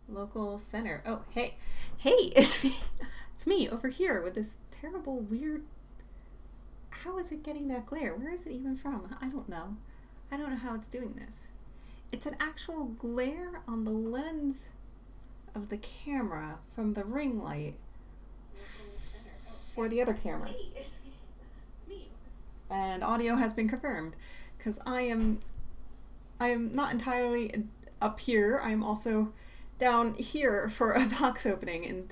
Local center. Oh, hey. Hey, it's me. It's me over here with this terrible, weird. How is it getting that glare? Where is it even from? I don't know. I don't know how it's doing this. It's an actual glare on the lens of the camera from the ring light for the other camera. Hey, it's me. And audio has been confirmed because I am not entirely up here. I'm also down here for a box opening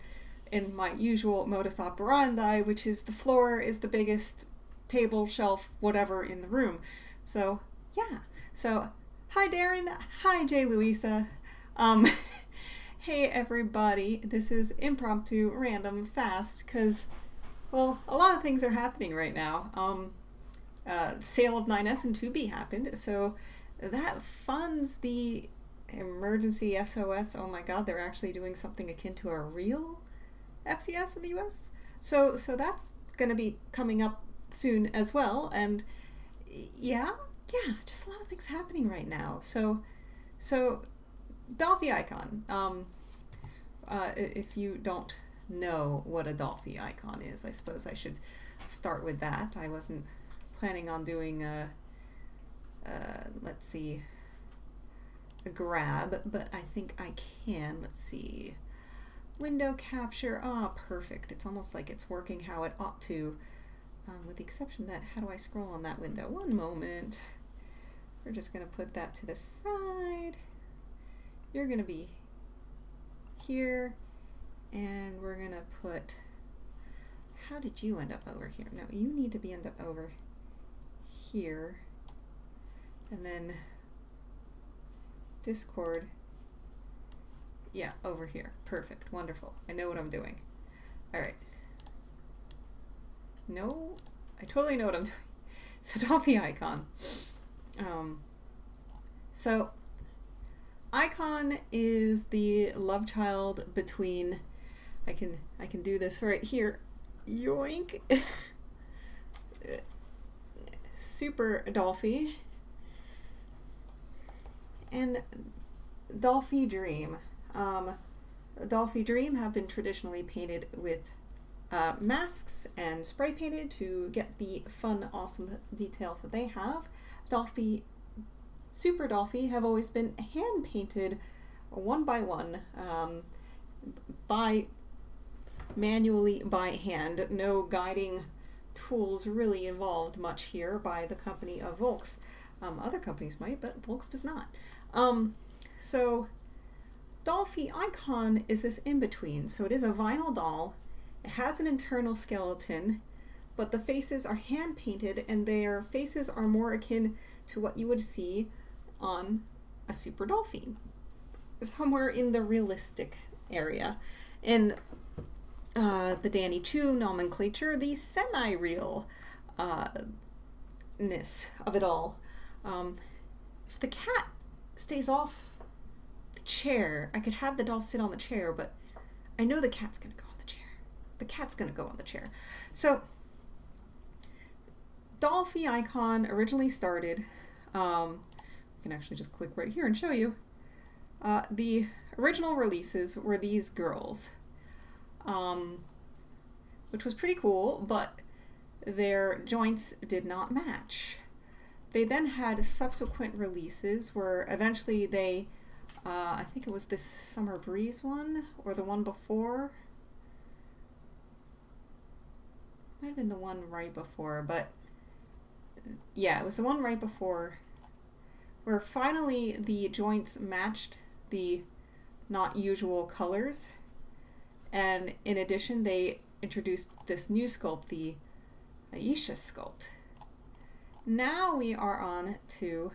in my usual modus operandi, which is the floor is the biggest table, shelf, whatever in the room. So yeah. So hi Darren, hi Jay Louisa. Hey everybody, this is impromptu, random, fast, because, well, a lot of things are happening right now. The sale of 9S and 2B happened, so that funds the emergency SOS. Oh my god, they're actually doing something akin to a real FCS in the US. So that's going to be coming up soon as well, and yeah, just a lot of things happening right now. So Dollfie icon. If you don't know what a Dollfie icon is, I suppose I should start with that. I wasn't planning on doing let's see, a grab, but I think I can. Let's see. Window capture. Ah, perfect. It's almost like it's working how it ought to, with the exception that, how do I scroll on that window? One moment. We're just going to put that to the side. You're going to be here, and we're going to put, how did you end up over here? No, you need to end up over here, and then Discord, yeah, over here. Perfect, wonderful. I know what I'm doing. All right. No, I totally know what I'm doing. So Dollfie icon. So icon is the love child between, I can do this right here. Yoink. Super Dollfie and Dollfie Dream. Dollfie Dream have been traditionally painted with masks and spray painted to get the fun, awesome details that they have. Dollfie, Super Dollfie have always been hand painted one by one, manually by hand. No guiding tools really involved much here by the company of Volks. Other companies might, but Volks does not. So Dollfie icon is this in-between. So it is a vinyl doll. It has an internal skeleton, but the faces are hand painted, and their faces are more akin to what you would see on a Super Dollfie, somewhere in the realistic area. In the Danny Chu nomenclature, the semi-real ness of it all. If the cat stays off the chair, I could have the doll sit on the chair, but I know the cat's gonna go on the chair. The cat's gonna go on the chair. So Dollfie icon originally started, I can actually just click right here and show you. The original releases were these girls, which was pretty cool, but their joints did not match. They then had subsequent releases where eventually they, I think it was this Summer Breeze one, or the one before. Might have been the one right before, but yeah, it was the one right before, where finally the joints matched the not usual colors. And in addition, they introduced this new sculpt, the Aisha sculpt. Now we are on to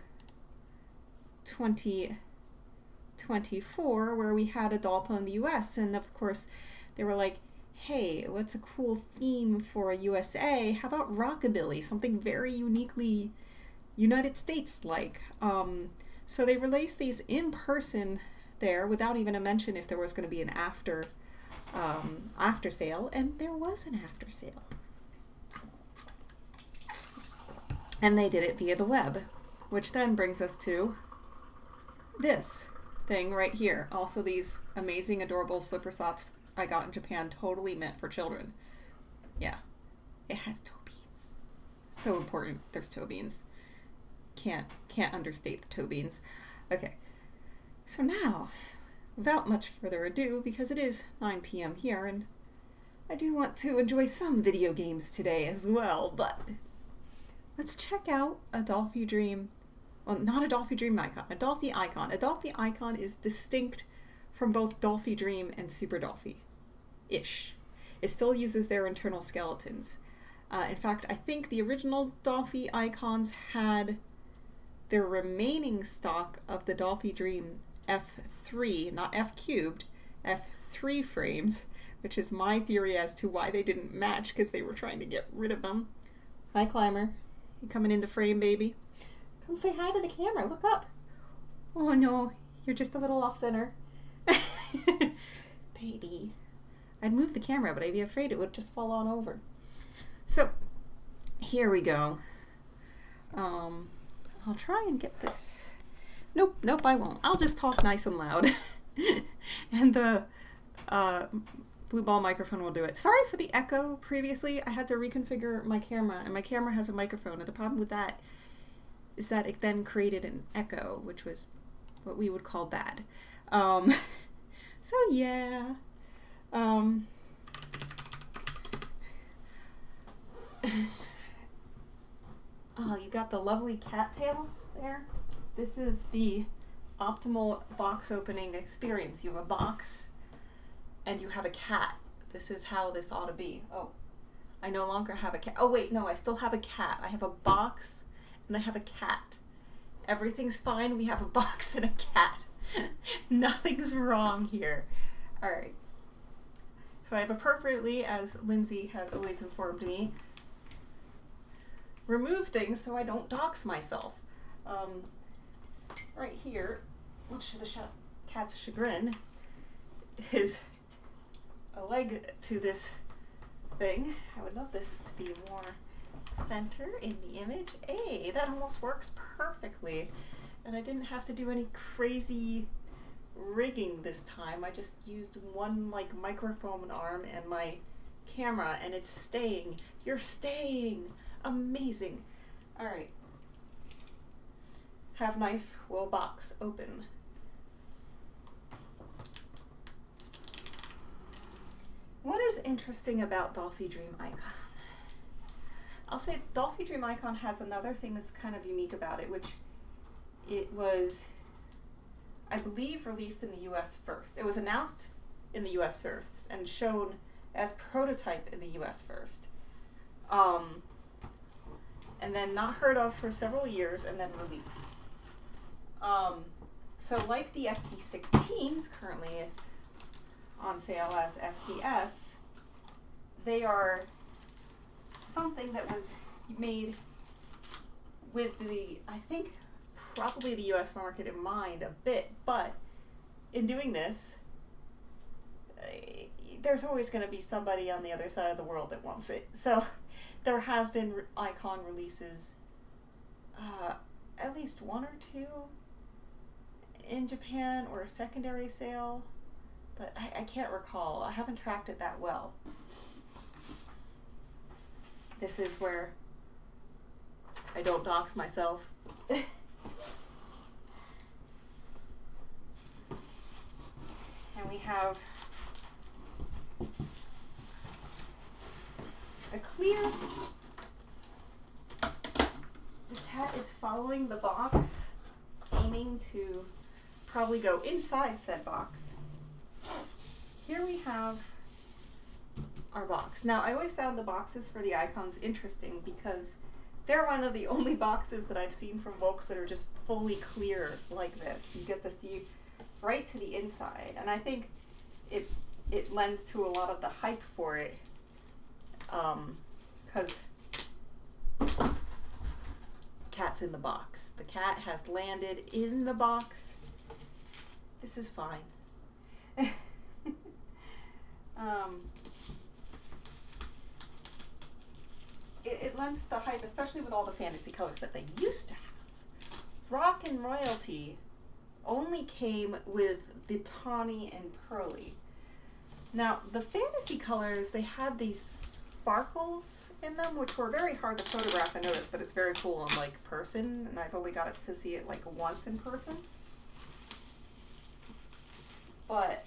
2024, where we had a Dollpa in the US, and of course they were like, hey, what's a cool theme for USA? How about rockabilly, something very uniquely United States-like? So they released these in person there without even a mention if there was going to be an after sale, and there was an after sale. And they did it via the web, which then brings us to this thing right here. Also these amazing, adorable slipper socks I got in Japan, totally meant for children. Yeah. It has toe beans. So important. There's toe beans. Can't understate the toe beans. Okay. So now, without much further ado, because it is 9 p.m. here, and I do want to enjoy some video games today as well, but let's check out a Dollfie Dream. Well, not a Dollfie Dream icon, a Dollfie icon. A Dollfie icon is distinct from both Dollfie Dream and Super Dollfie-ish. It still uses their internal skeletons. In fact, I think the original Dollfie icons had their remaining stock of the Dollfie Dream F3, not F cubed, F3 frames, which is my theory as to why they didn't match, because they were trying to get rid of them. Hi, Climber. You coming in the frame, baby? Come say hi to the camera. Look up. Oh, no. You're just a little off-center. Baby. I'd move the camera, but I'd be afraid it would just fall on over. So, here we go. I'll try and get this. Nope, I won't. I'll just talk nice and loud. And the blue ball microphone will do it. Sorry for the echo previously. I had to reconfigure my camera, and my camera has a microphone, and the problem with that is that it then created an echo, which was what we would call bad. So yeah. Oh, you got the lovely cattail there. This is the optimal box opening experience. You have a box and you have a cat. This is how this ought to be. Oh, I no longer have a cat. Oh wait, no, I still have a cat. I have a box and I have a cat. Everything's fine. We have a box and a cat. Nothing's wrong here. All right. So I have appropriately, as Lindsay has always informed me, remove things so I don't dox myself. Right here, much to the cat's chagrin, is a leg to this thing. I would love this to be more center in the image. Hey, that almost works perfectly. And I didn't have to do any crazy rigging this time. I just used one like microphone arm and my camera, and it's staying. You're staying. Amazing. All right. Have knife, will box open. What is interesting about Dollfie Dream Icon? I'll say Dollfie Dream Icon has another thing that's kind of unique about it, which it was, I believe, released in the US first. It was announced in the US first and shown as prototype in the US first. And then not heard of for several years and then released. So like the SD16s currently on sale as FCS, they are something that was made with the, I think, probably the US market in mind a bit, but in doing this, there's always going to be somebody on the other side of the world that wants it. So there has been icon releases, at least one or two in Japan, or a secondary sale, but I can't recall. I haven't tracked it that well. This is where I don't dox myself. And we have a clear. The cat is following the box, aiming to probably go inside said box. Here we have our box. Now, I always found the boxes for the icons interesting because they're one of the only boxes that I've seen from Volks that are just fully clear like this. You get to see right to the inside, and I think it lends to a lot of the hype for it, because cat's in the box. The cat has landed in the box. This is fine. It lends to the hype, especially with all the fantasy colors that they used to have. Rock and royalty only came with the tawny and pearly. Now, the fantasy colors, they had these sparkles in them, which were very hard to photograph and notice, but it's very cool in like person, and I've only got it to see it like once in person. But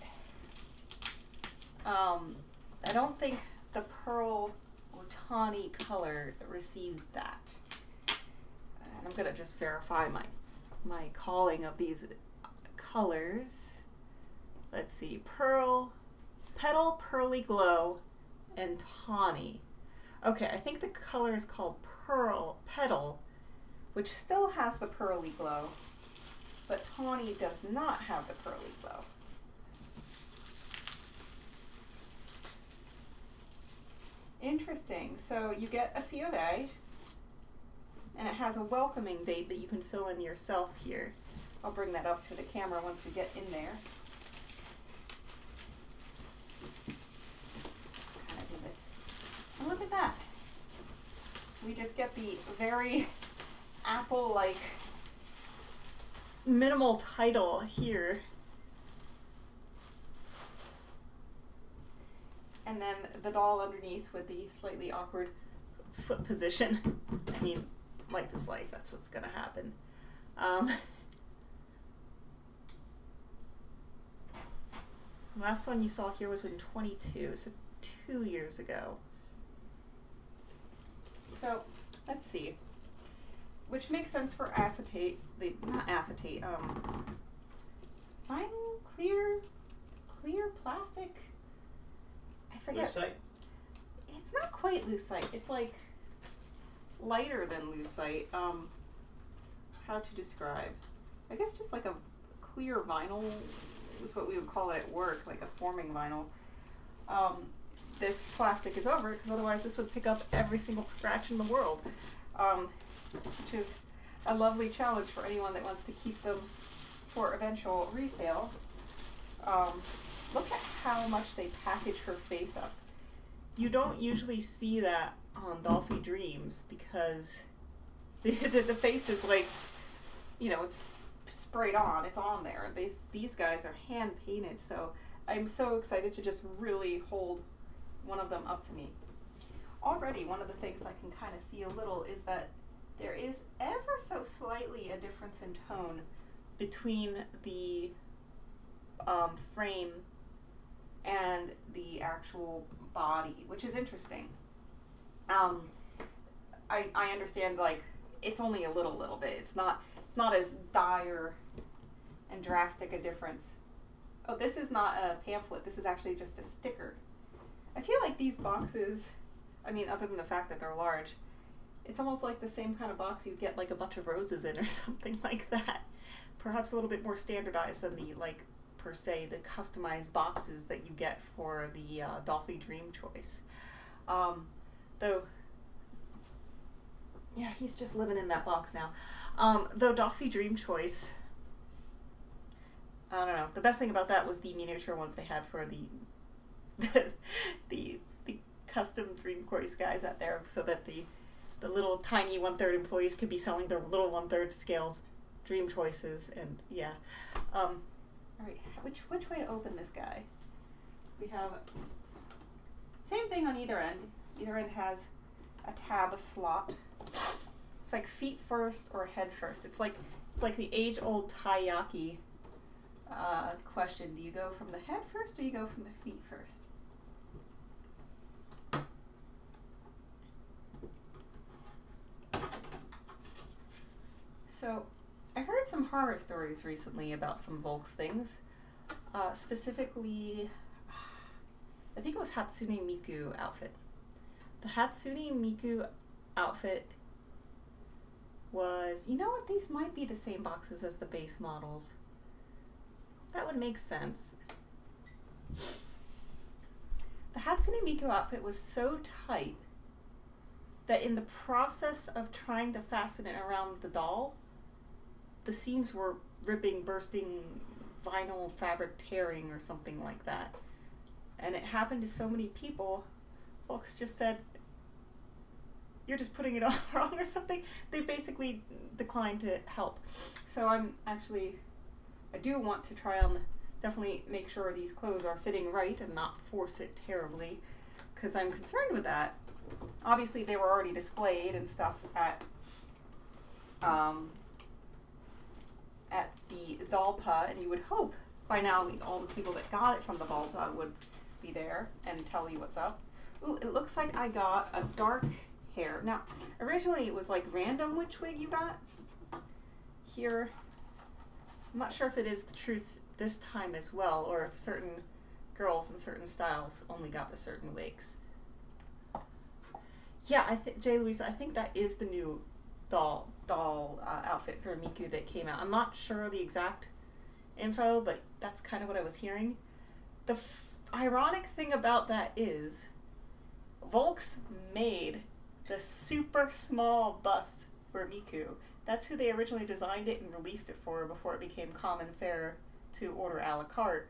I don't think the pearl or tawny color received that. And I'm gonna just verify my calling of these colors. Let's see, pearl, petal, pearly glow, and tawny. Okay, I think the color is called pearl petal, which still has the pearly glow, but tawny does not have the pearly glow. Interesting. So you get a C of A, and it has a welcoming date that you can fill in yourself here. I'll bring that up to the camera once we get in there. Just kind of do this. And look at that. We just get the very Apple-like minimal title here. And then the doll underneath with the slightly awkward foot position. I mean, life is life. That's what's going to happen. Last one you saw here was in 22, so 2 years ago. So, let's see. Which makes sense for acetate, not acetate, vinyl, clear plastic? I forget. Lucite? It's not quite lucite. It's like lighter than lucite. How to describe? I guess just like a clear vinyl is what we would call it at work, like a forming vinyl. This plastic is over it because otherwise this would pick up every single scratch in the world, which is a lovely challenge for anyone that wants to keep them for eventual resale. Look at how much they package her face up. You don't usually see that on Dollfie Dreams because the face is like, you know, it's sprayed on, it's on there. These guys are hand painted, so I'm so excited to just really hold one of them up to me. Already, one of the things I can kind of see a little is that there is ever so slightly a difference in tone between the frame and the actual body, which is interesting. I understand, like, it's only a little bit. It's not as dire and drastic a difference. Oh, this is not a pamphlet. This is actually just a sticker. I feel like these boxes, I mean, other than the fact that they're large, it's almost like the same kind of box you'd get like a bunch of roses in or something like that. Perhaps a little bit more standardized than the, like, per se, the customized boxes that you get for the Dollfie Dream Choice. Though, yeah, he's just living in that box now. Though Dollfie Dream Choice, I don't know, the best thing about that was the miniature ones they had for the custom Dream Choice guys out there, so that the little tiny 1/3 employees could be selling their little 1/3 scale Dream Choices, and yeah. All right, which way to open this guy? We have same thing on either end. Either end has a tab slot. It's like feet first or head first. It's like the age-old taiyaki question. Do you go from the head first or you go from the feet first? So, I heard some horror stories recently about some Volks things. Specifically, I think it was Hatsune Miku outfit. The Hatsune Miku outfit was, you know what, these might be the same boxes as the base models. That would make sense. The Hatsune Miku outfit was so tight that in the process of trying to fasten it around the doll, the seams were ripping, bursting, vinyl fabric tearing or something like that. And it happened to so many people. Folks just said, you're just putting it on wrong or something. They basically declined to help. So I'm actually I do want to try on, definitely make sure these clothes are fitting right and not force it terribly, because I'm concerned with that. Obviously they were already displayed and stuff at the Dollfie, and you would hope by now all the people that got it from the Dollfie would be there and tell you what's up. Ooh, it looks like I got a dark hair. Now, originally it was like random which wig you got. Here, I'm not sure if it is the truth this time as well, or if certain girls in certain styles only got the certain wigs. Yeah, I think, J. Louisa, I think that is the new doll outfit for Miku that came out. I'm not sure the exact info, but that's kind of what I was hearing. The ironic thing about that is Volks made the super small bust for Miku. That's who they originally designed it and released it for before it became common fare to order a la carte.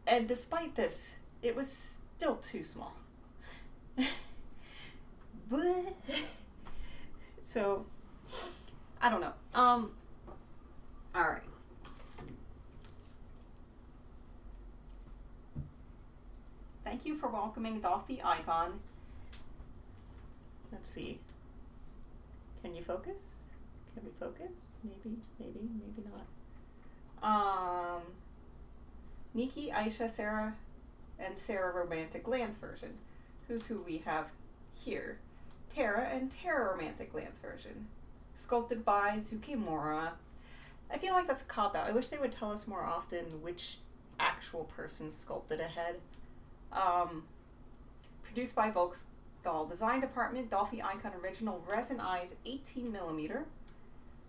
And despite this, it was still too small. So, I don't know. Alright. Thank you for welcoming Dollfie Icon. Let's see. Can you focus? Can we focus? Maybe not. Nikki, Aisha, Sarah, and Sarah Romantic Glance version. Who's who we have here? Tara and Tara Romantic Glance version. Sculpted by Tsukimura. I feel like that's a cop-out. I wish they would tell us more often which actual person sculpted a head. Produced by Volks Doll Design Department. Dollfie Icon Original Resin Eyes 18mm.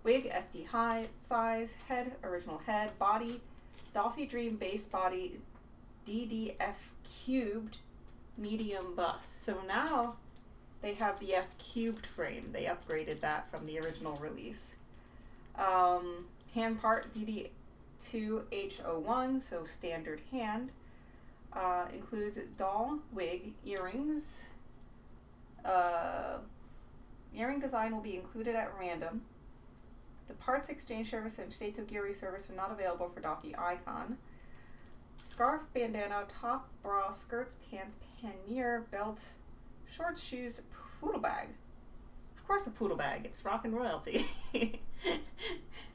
Wig SD high size. Head Original head. Body Dollfie Dream Base Body DDF Cubed Medium Bust. So now they have the F cubed frame. They upgraded that from the original release. Hand part DD2H01, so standard hand. Includes doll, wig, earrings. Earring design will be included at random. The parts exchange service and Seito Giri service are not available for Dollfie Icon. Scarf, bandana, top, bra, skirts, pants, pannier, belt, shorts, shoes, poodle bag. Of course a poodle bag. It's rock and royalty.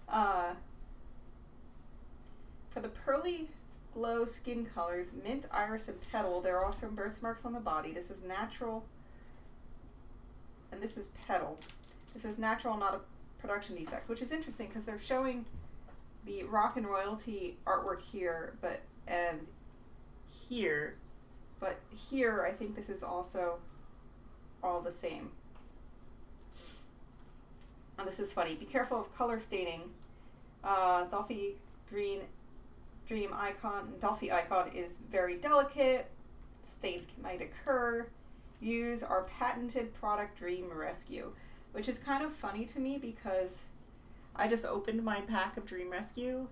For the pearly glow skin colors, mint, iris, and petal, there are some birthmarks on the body. This is natural, and this is petal. This is natural, not a production defect, which is interesting because they're showing the rock and royalty artwork here, and here, but here I think this is also all the same. Oh, this is funny. Be careful of color staining. Dollfie Dream Icon. Dollfie Icon is very delicate. Stains might occur. Use our patented product Dream Rescue, which is kind of funny to me because I just opened my pack of Dream Rescue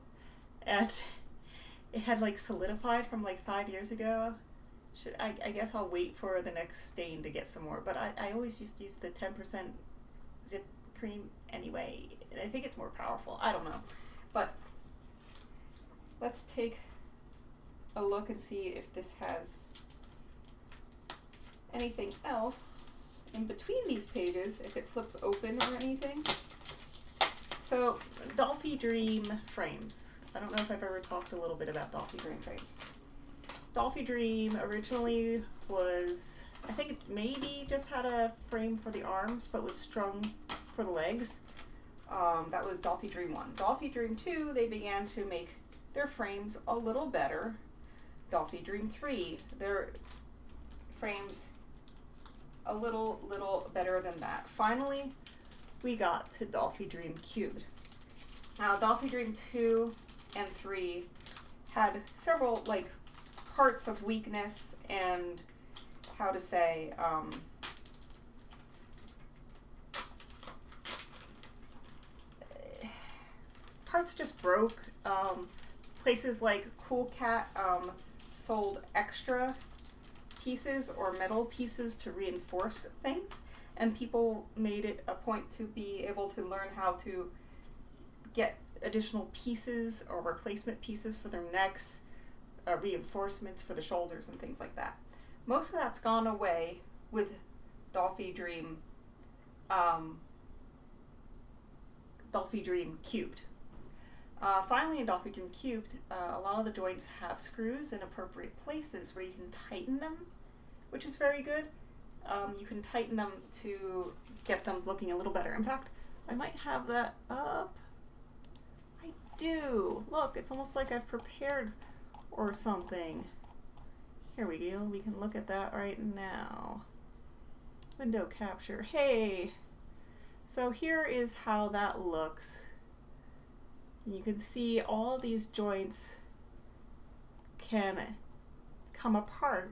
and it had like solidified from like 5 years ago. I guess I'll wait for the next stain to get some more, but I always used to use the 10% zip cream anyway. I think it's more powerful. I don't know. But let's take a look and see if this has anything else in between these pages, if it flips open or anything. So, Dollfie Dream frames. I don't know if I've ever talked a little bit about Dollfie Dream frames. Dollfie Dream originally was, I think it maybe just had a frame for the arms, but was strung for the legs. That was Dollfie Dream 1. Dollfie Dream 2, they began to make their frames a little better. Dollfie Dream 3, their frames a little better than that. Finally, we got to Dollfie Dream Cubed. Now, Dollfie Dream 2 and 3 had several, like, parts of weakness and, how to say, parts just broke. Places like Cool Cat sold extra pieces or metal pieces to reinforce things, and people made it a point to be able to learn how to get additional pieces or replacement pieces for their necks, reinforcements for the shoulders and things like that. Most of that's gone away with Dollfie Dream Cubed. Finally, in Dollfie Dream Cubed, a lot of the joints have screws in appropriate places where you can tighten them, which is very good. You can tighten them to get them looking a little better. In fact, I might have that up. I do. Look, it's almost like I've prepared or something. Here we go. We can look at that right now. Window capture. Hey! So here is how that looks. You can see all these joints can come apart.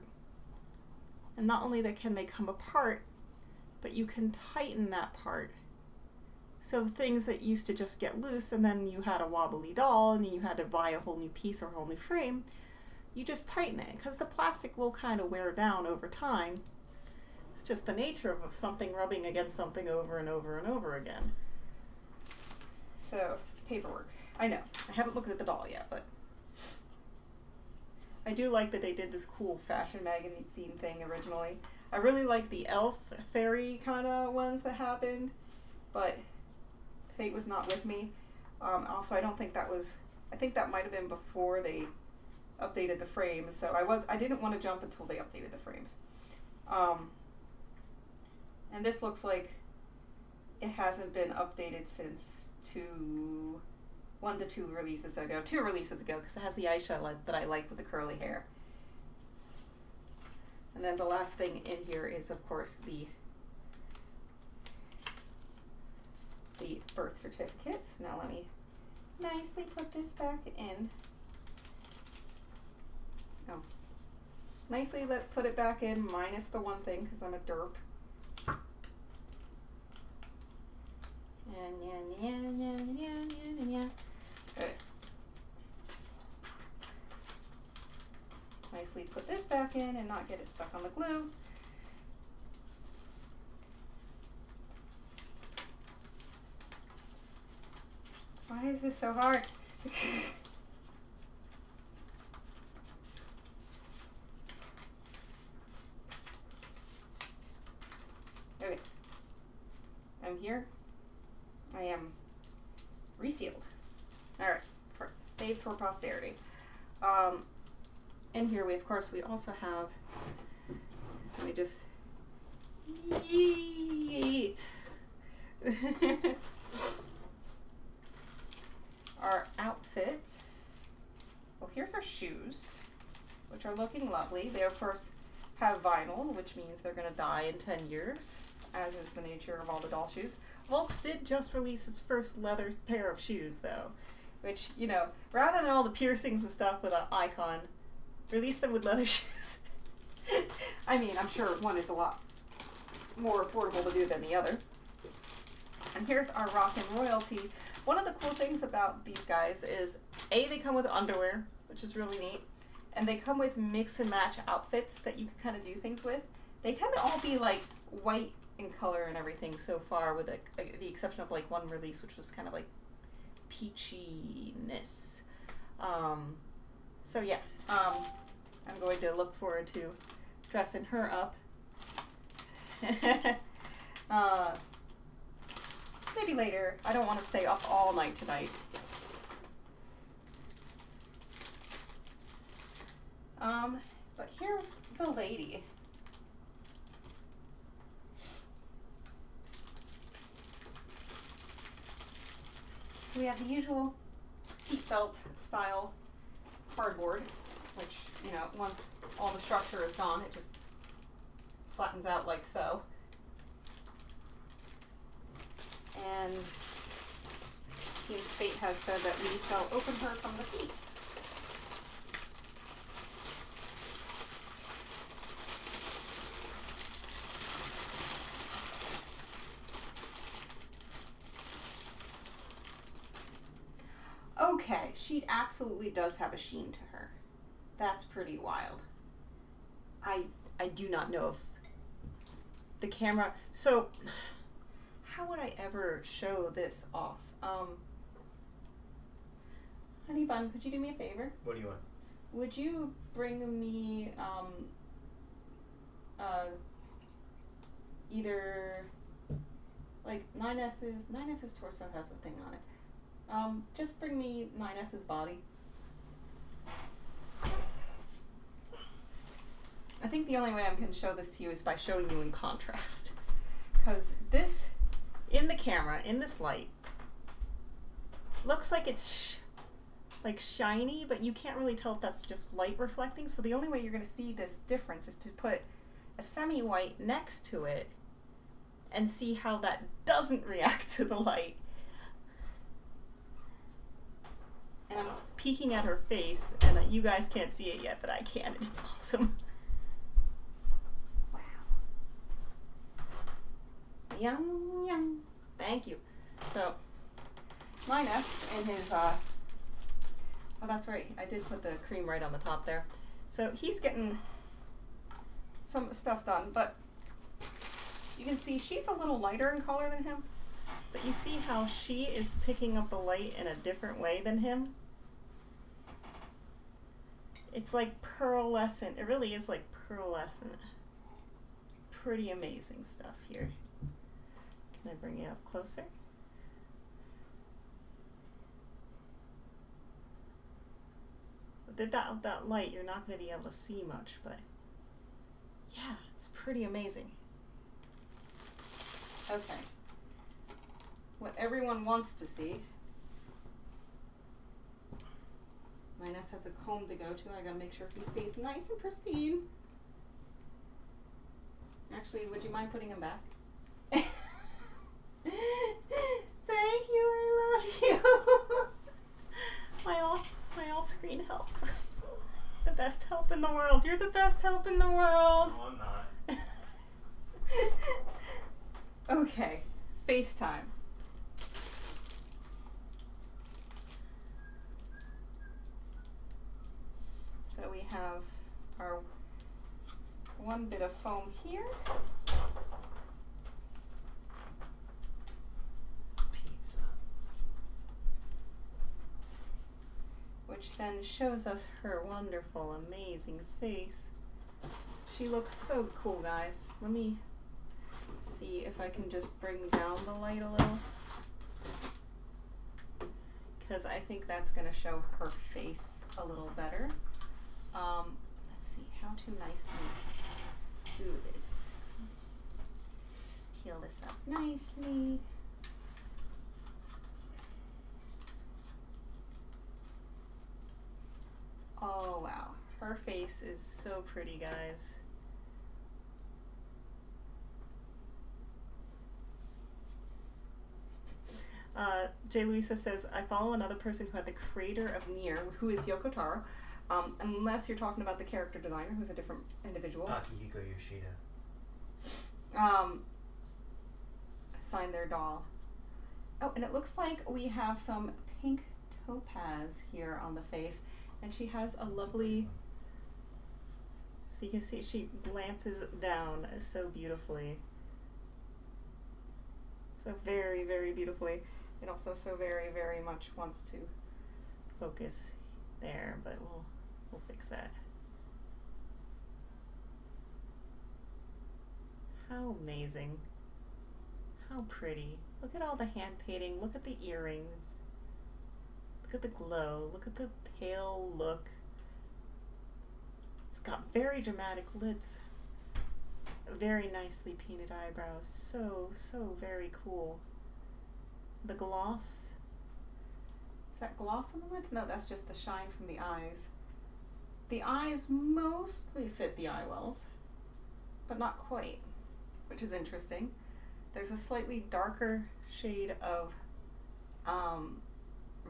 And not only that can they come apart, but you can tighten that part. So things that used to just get loose and then you had a wobbly doll and then you had to buy a whole new piece or a whole new frame, you just tighten it because the plastic will kind of wear down over time. It's just the nature of something rubbing against something over and over and over again. So, paperwork. I know, I haven't looked at the doll yet, but I do like that they did this cool fashion magazine thing originally. I really like the elf fairy kind of ones that happened, but fate was not with me. Also, I don't think that was, I think that might have been before they updated the frames, so I didn't want to jump until they updated the frames. And this looks like it hasn't been updated since 1 to 2 releases ago. 2 releases ago, because it has the eyeshadow that I like with the curly hair. And then the last thing in here is, of course, the birth certificate. Now let me nicely put this back in. Oh. Nicely put it back in, minus the one thing, because I'm a derp. Good. Nicely put this back in and not get it stuck on the glue. Why is this so hard? Okay. I'm here. I am resealed. Alright, saved for posterity. In here, we also have, let me just yeet. Our outfit. Well, here's our shoes, which are looking lovely. They, of course, have vinyl, which means they're going to die in 10 years, as is the nature of all the doll shoes. Volks did just release its first leather pair of shoes, though, which, you know, rather than all the piercings and stuff with an icon, release them with leather shoes. I mean, I'm sure one is a lot more affordable to do than the other. And here's our Rockin' Royalty. One of the cool things about these guys is, A, they come with underwear, which is really neat, and they come with mix and match outfits that you can kind of do things with. They tend to all be like white in color and everything so far, with the exception of like one release, which was kind of like peachiness. So yeah, I'm going to look forward to dressing her up. Maybe later. I don't want to stay up all night tonight. But here's the lady. We have the usual seatbelt style cardboard, which, you know, once all the structure is gone, it just flattens out like so. And Team Fate has said that we shall open her from the feet. Okay, she absolutely does have a sheen to her. That's pretty wild. I do not know if the camera, so how would I ever show this off? Honey bun, could you do me a favor? What do you want? Would you bring me either like 9S's torso has a thing on it. Just bring me 9S's body. I think the only way I can show this to you is by showing you in contrast. Because this, in the camera, in this light, looks like it's like shiny, but you can't really tell if that's just light reflecting. So the only way you're going to see this difference is to put a semi-white next to it and see how that doesn't react to the light. And I'm peeking at her face, and you guys can't see it yet, but I can, and it's awesome. Wow. Yum, yum. Thank you. So, 9S in his, oh, that's right, I did put the cream right on the top there. So he's getting some stuff done, but you can see she's a little lighter in color than him, but you see how she is picking up the light in a different way than him? It's like pearlescent. It really is like pearlescent. Pretty amazing stuff here. Can I bring you up closer? Without that light, you're not going to be able to see much, but yeah, it's pretty amazing. Okay. What everyone wants to see. 9S has a comb to go to. I gotta make sure he stays nice and pristine. Actually, would you mind putting him back? Thank you, I love you. my off-screen help. The best help in the world. You're the best help in the world. No, I'm not. Okay, FaceTime. So we have our one bit of foam here. Pizza. Which then shows us her wonderful, amazing face. She looks so cool, guys. Let me see if I can just bring down the light a little, because I think that's going to show her face a little better. Let's see how to nicely do this. Just peel this up nicely. Oh wow, her face is so pretty, guys. Jay Luisa says, I follow another person who had the creator of Nier, who is Yoko Taro, unless you're talking about the character designer, who's a different individual. Akihiko Yoshida. Signed their doll. Oh, and it looks like we have some pink topaz here on the face, and she has a lovely, so you can see she glances down so beautifully. So very, very beautifully. It also so very, very much wants to focus there, but we'll fix that. How amazing. How pretty. Look at all the hand painting. Look at the earrings. Look at the glow. Look at the pale look. It's got very dramatic lids. Very nicely painted eyebrows. So, so very cool. The gloss. Is that gloss on the lid? No, that's just the shine from the eyes. The eyes mostly fit the eye wells, but not quite, which is interesting. There's a slightly darker shade of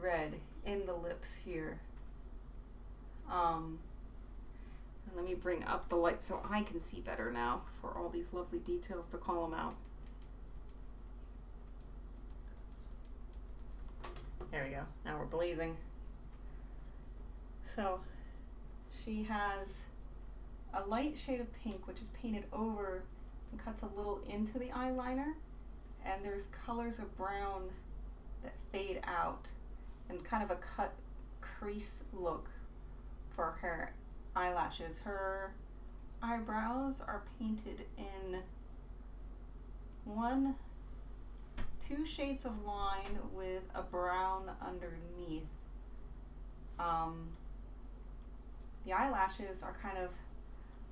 red in the lips here. And let me bring up the light so I can see better now for all these lovely details to call them out. There we go. Now we're blazing. So she has a light shade of pink, which is painted over and cuts a little into the eyeliner. And there's colors of brown that fade out and kind of a crease look for her eyelashes. Her eyebrows are painted in two shades of line with a brown underneath. The eyelashes are kind of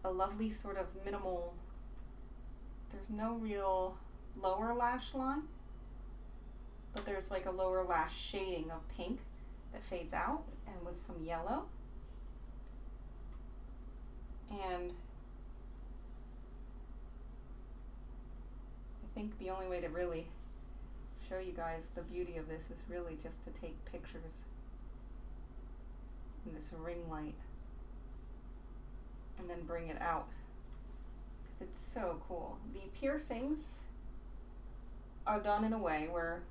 a lovely sort of minimal, there's no real lower lash line, but there's like a lower lash shading of pink that fades out and with some yellow. And I think the only way to really show you guys the beauty of this is really just to take pictures in this ring light and then bring it out, because it's so cool. The piercings are done in a way where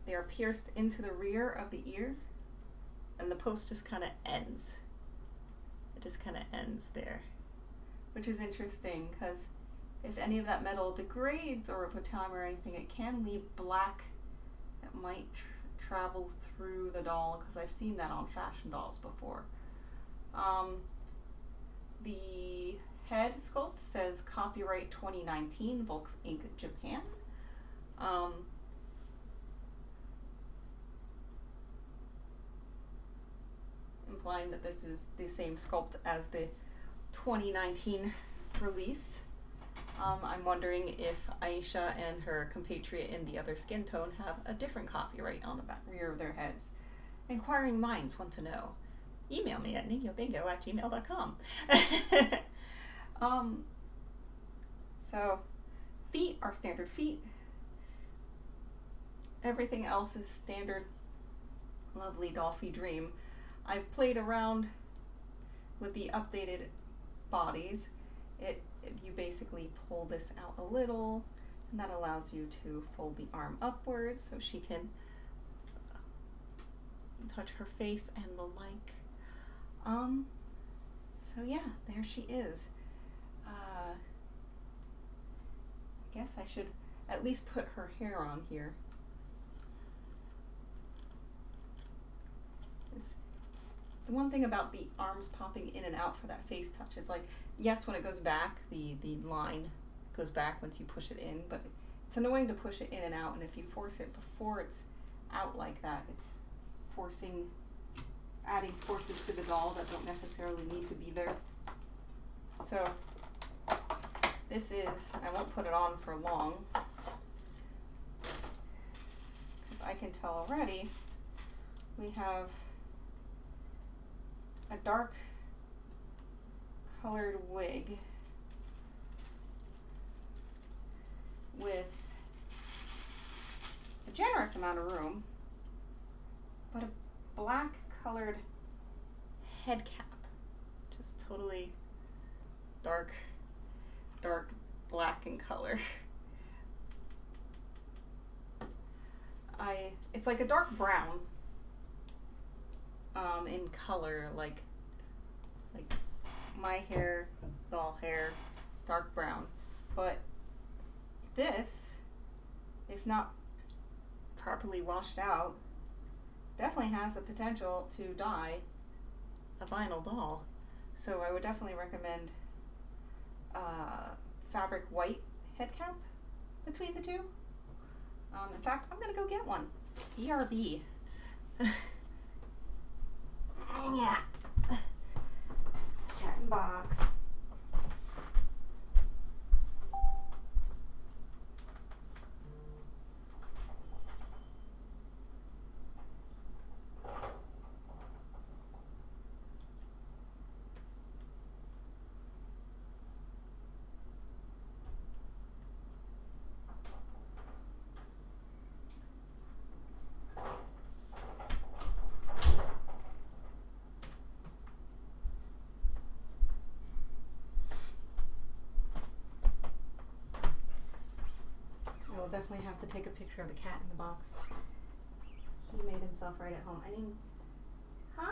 they are pierced into the rear of the ear, and the post just kind of ends. It just kind of ends there, which is interesting because if any of that metal degrades or over time or anything, it can leave black that might travel through the doll, because I've seen that on fashion dolls before. The head sculpt says copyright 2019, Volks Inc. Japan. Implying that this is the same sculpt as the 2019 release. I'm wondering if Aisha and her compatriot in the other skin tone have a different copyright on the back rear of their heads. Inquiring minds want to know. Email me at ningobingo@gmail.com. So feet are standard feet. Everything else is standard lovely Dollfie Dream. I've played around with the updated bodies. You basically pull this out a little, and that allows you to fold the arm upwards so she can touch her face and the like. So yeah, there she is. I guess I should at least put her hair on here. The one thing about the arms popping in and out for that face touch is, like, yes, when it goes back, the line goes back once you push it in, but it's annoying to push it in and out, and if you force it before it's out like that, it's adding forces to the doll that don't necessarily need to be there. So this is, I won't put it on for long, because I can tell already we have a dark colored wig with a generous amount of room, but a black colored head cap, just totally dark black in color. It's like a dark brown in color, like my hair, doll hair, dark brown. But this, if not properly washed out, definitely has the potential to dye a vinyl doll. So I would definitely recommend fabric white head cap between the two. In fact, I'm gonna go get one. BRB. Yeah. Cat and box. We'll definitely have to take a picture of the cat in the box. He made himself right at home. I mean, hi.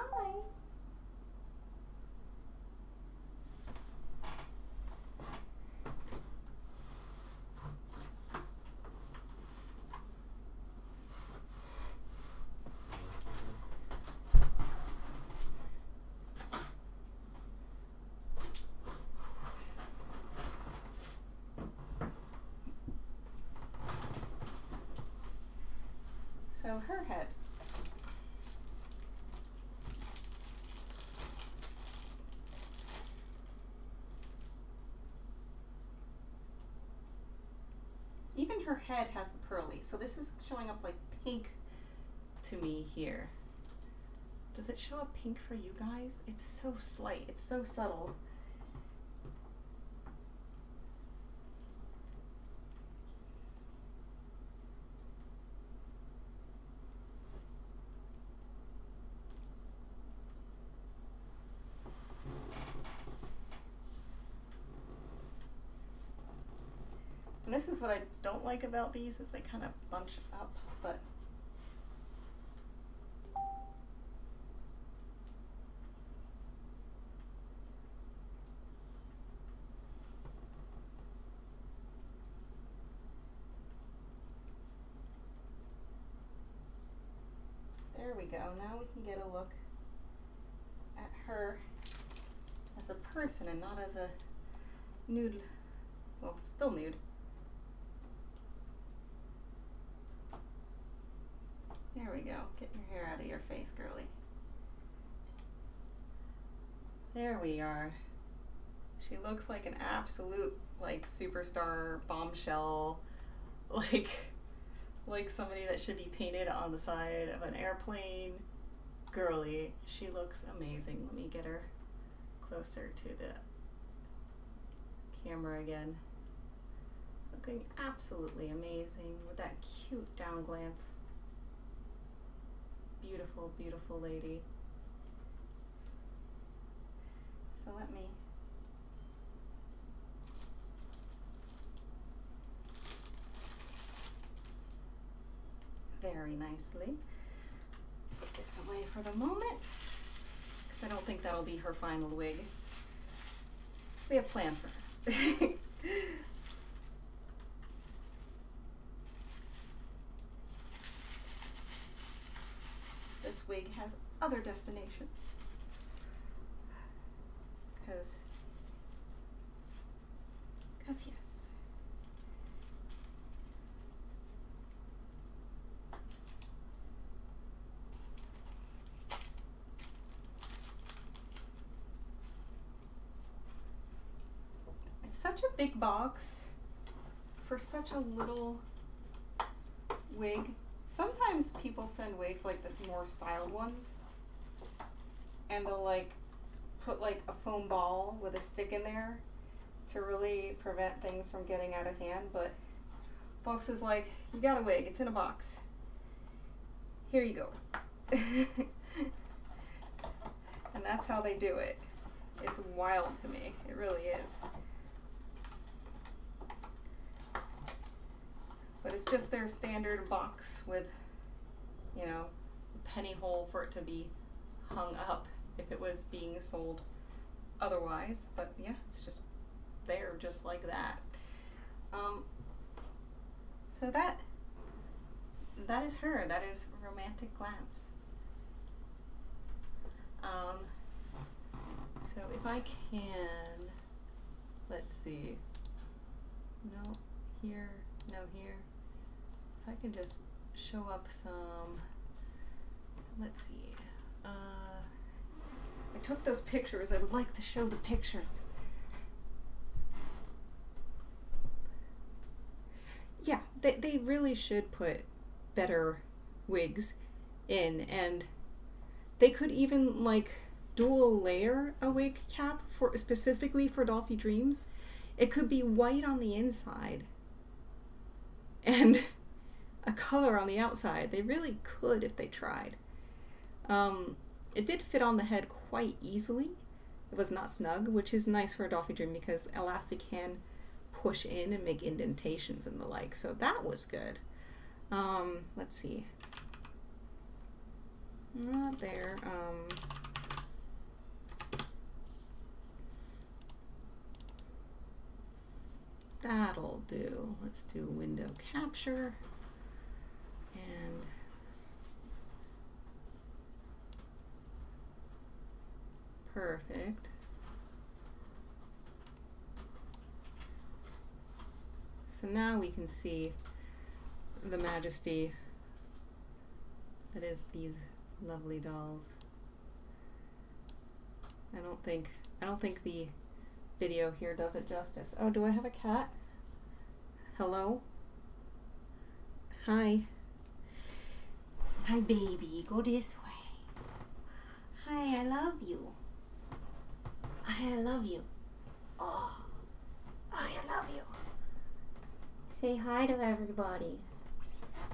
So her head. Even her head has the pearly, so this is showing up like pink to me here. Does it show up pink for you guys? It's so slight, it's so subtle. And this is what I don't like about these, is they kind of bunch up, but there we go. Now we can get a look at her as a person and not as a nude, well, still nude. There we go. Get your hair out of your face, girly. There we are. She looks like an absolute, like, superstar bombshell, like somebody that should be painted on the side of an airplane. Girly. She looks amazing. Let me get her closer to the camera again. Looking absolutely amazing with that cute down glance. Beautiful, beautiful lady. So let me very nicely put this away for the moment, because I don't think that'll be her final wig. We have plans for her. This wig has other destinations, because yes. It's such a big box for such a little wig. Sometimes people send wigs, like the more styled ones, and they'll like put like a foam ball with a stick in there to really prevent things from getting out of hand. But box is like, you got a wig, it's in a box. Here you go. And that's how they do it. It's wild to me. It really is. But it's just their standard box with, you know, a penny hole for it to be hung up if it was being sold otherwise. But yeah, it's just there just like that. So that is her. That is Romantic Glance. So if I can, let's see. No, here, no, here. If I can just show up some, let's see. I took those pictures. I would like to show the pictures. Yeah, they really should put better wigs in, and they could even like dual layer a wig cap for specifically for Dollfie Dreams. It could be white on the inside and a color on the outside. They really could if they tried. It did fit on the head quite easily. It was not snug, which is nice for a Dollfie Dream because elastic can push in and make indentations and the like. So that was good. Let's see. Not there. That'll do. Let's do window capture. And perfect. So now we can see the majesty that is these lovely dolls. I don't think the video here does it justice. Oh, do I have a cat? Hello? Hi. Hi, baby. Go this way. Hi, I love you. I love you. Oh, I love you. Say hi to everybody.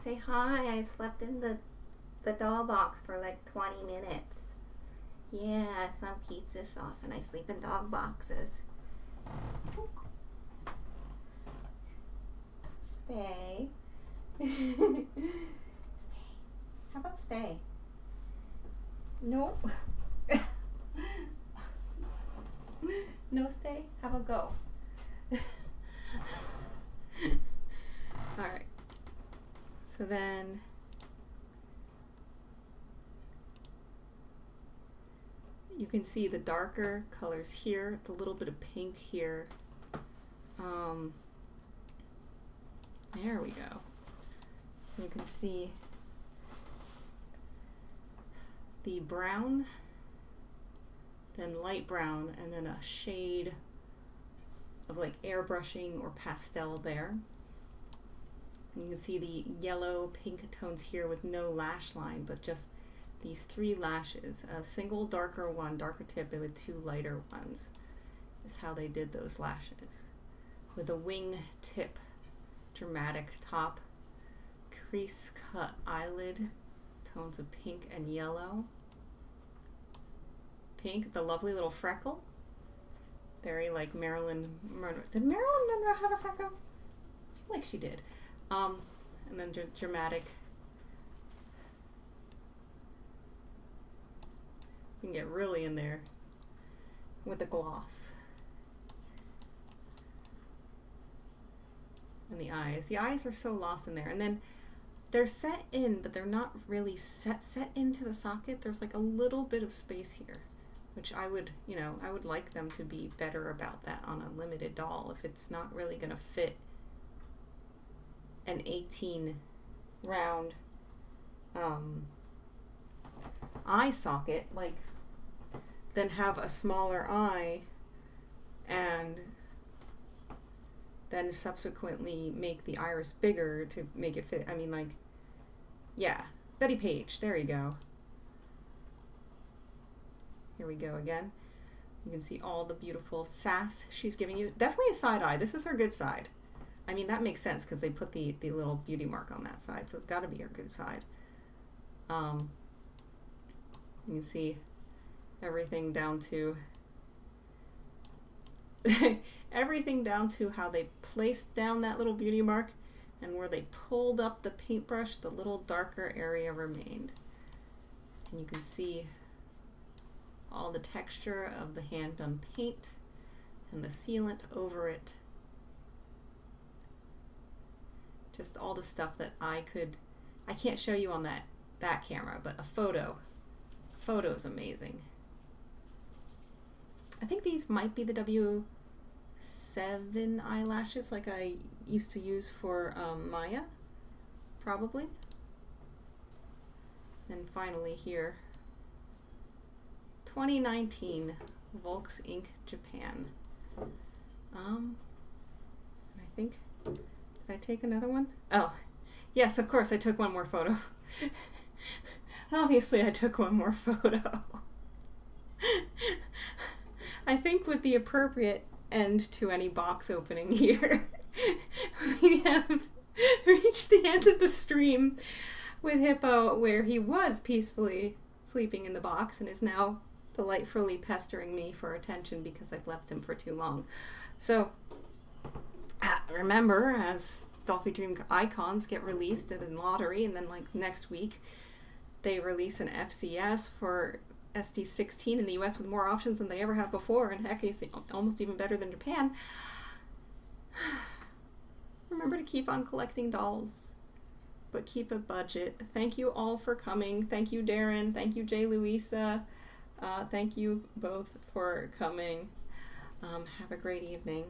Say hi. I slept in the doll box for like 20 minutes. Yeah, some pizza sauce, and I sleep in dog boxes. Stay. Stay. How about stay? No. No stay? How about go? Alright. So then you can see the darker colors here, the little bit of pink here. There we go. You can see the brown, then light brown, and then a shade of like airbrushing or pastel there. And you can see the yellow pink tones here with no lash line, but just these 3 lashes, a single darker one, darker tip, and with 2 lighter ones is how they did those lashes. With a wing tip, dramatic top, crease cut eyelid, tones of pink and yellow. Pink, the lovely little freckle. Very like Marilyn Monroe. Did Marilyn Monroe have a freckle? I feel like she did. And then dramatic. You can get really in there with the gloss. And the eyes. The eyes are so lost in there. And then they're set in, but they're not really set into the socket. There's like a little bit of space here, which I would like them to be better about that on a limited doll if it's not really going to fit an 18 round eye socket, like then have a smaller eye and then subsequently make the iris bigger to make it fit. I mean, like, yeah, Betty Page, there you go. Here we go again. You can see all the beautiful sass she's giving you. Definitely a side eye. This is her good side. I mean, that makes sense because they put the little beauty mark on that side, so it's got to be her good side. You can see everything down to everything down to how they placed down that little beauty mark, and where they pulled up the paintbrush, the little darker area remained. And you can see all the texture of the hand done paint and the sealant over it. Just all the stuff that I can't show you on that camera, but a photo's amazing. I think these might be the W7 eyelashes like I used to use for Maya, probably. And finally here, 2019 Volks Inc. Japan. I think, did I take another one? Oh, yes, of course I took one more photo. Obviously I took one more photo. I think with the appropriate end to any box opening here, we have reached the end of the stream with Hippo, where he was peacefully sleeping in the box and is now delightfully pestering me for attention because I've left him for too long. So remember, as Dollfie Dream icons get released in the lottery, and then like next week they release an FCS for SD16 in the US with more options than they ever have before, and heck, it's almost even better than Japan. Remember to keep on collecting dolls, but keep a budget. Thank you all for coming. Thank you, Darren. Thank you, Jay Louisa. Thank you both for coming. Have a great evening.